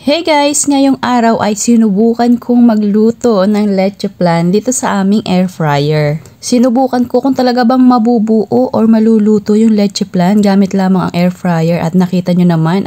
Hey guys! Ngayong araw ay sinubukan kong magluto ng leche flan dito sa aming air fryer. Sinubukan ko kung talaga bang mabubuo or maluluto yung leche flan gamit lamang ang air fryer at nakita nyo naman,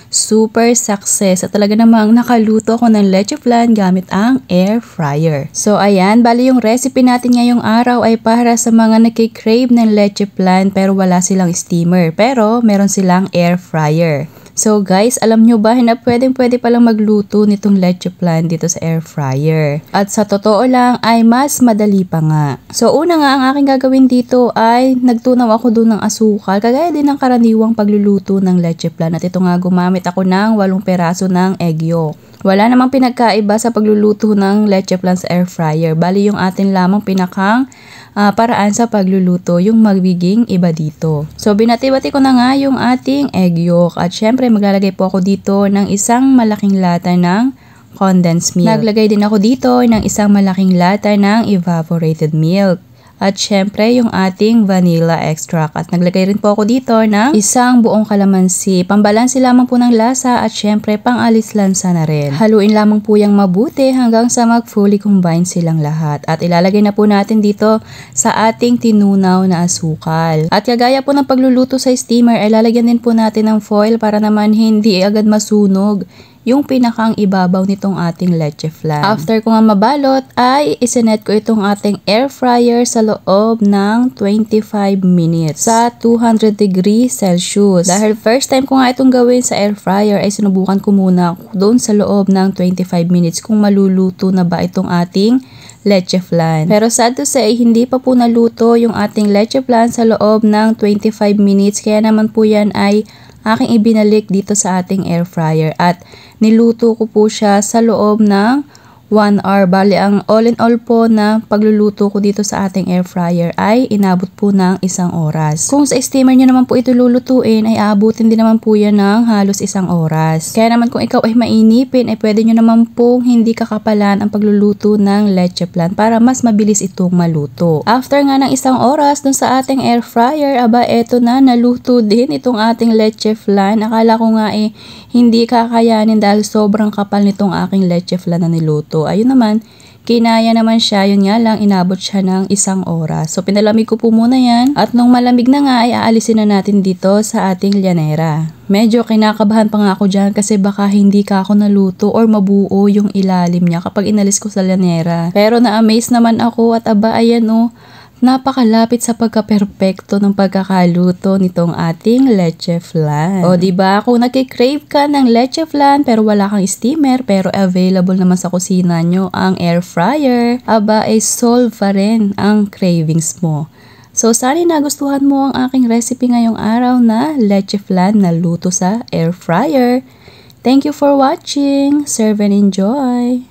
super success at talaga namang nakaluto ko ng leche flan gamit ang air fryer. So ayan, bali yung recipe natin ngayong araw ay para sa mga nagkikrave ng leche flan pero wala silang steamer pero meron silang air fryer. So guys, alam nyo ba na pwede palang magluto nitong leche flan dito sa air fryer. At sa totoo lang ay mas madali pa nga. So una nga ang aking gagawin dito ay nagtunaw ako doon ng asukal. Kagaya din ng karaniwang pagluluto ng leche flan. At ito nga gumamit ako ng 8 peraso ng egg yolk. Wala namang pinagkaiba sa pagluluto ng leche flan sa air fryer. Bali yung atin lamang pinakang paraan sa pagluluto yung magiging iba dito. So binati-bati ko na nga yung ating egg yolk at syempre maglalagay po ako dito ng isang malaking lata ng condensed milk. Naglagay din ako dito ng isang malaking lata ng evaporated milk. At syempre yung ating vanilla extract. At naglagay rin po ako dito ng isang buong kalamansi. Pambalansi lamang po ng lasa at syempre pang-alis lansa na rin. Haluin lamang po yung mabuti hanggang sa mag-fully combine silang lahat. At ilalagay na po natin dito sa ating tinunaw na asukal. At kagaya po ng pagluluto sa steamer ay lalagyan din po natin ng foil para naman hindi agad masunog yung pinakang ibabaw nitong ating leche flan. After ko nga mabalot ay isinet ko itong ating air fryer sa loob ng 25 minutes sa 200 degrees Celsius. Dahil first time ko nga itong gawin sa air fryer ay sinubukan ko muna doon sa loob ng 25 minutes kung maluluto na ba itong ating leche flan. Pero sad to say, hindi pa po naluto yung ating leche flan sa loob ng 25 minutes. Kaya naman po yan ay aking ibinalik dito sa ating air fryer at niluto ko po siya sa loob ng 1 hour. Bali, ang all in all po na pagluluto ko dito sa ating air fryer ay inabot po ng 1 oras. Kung sa steamer nyo naman po ito lulutuin ay aabutin din naman po yan ng halos 1 oras. Kaya naman kung ikaw ay mainipin ay pwede nyo naman pong hindi kakapalan ang pagluluto ng leche flan para mas mabilis itong maluto. After nga ng 1 oras dun sa ating air fryer, eto na, naluto din itong ating leche flan. Akala ko nga hindi kakayanin dahil sobrang kapal nitong aking leche flan na niluto. Ayun naman, kinaya naman siya, yun nga lang, inabot siya ng 1 oras. So pinalamig ko po muna yan at nung malamig na nga ay aalisin na natin dito sa ating llanera. Medyo kinakabahan pa nga ako dyan kasi baka hindi ka ako naluto or mabuo yung ilalim niya kapag inalis ko sa llanera. Pero na-amaze naman ako at ayan napakalapit sa pagka-perpekto ng pagkakaluto nitong ating leche flan. O diba, kung nagkikrave ka ng leche flan pero wala kang steamer pero available naman sa kusina nyo ang air fryer, solve pa rin ang cravings mo. So sana nagustuhan mo ang aking recipe ngayong araw na leche flan na luto sa air fryer. Thank you for watching. Serve and enjoy!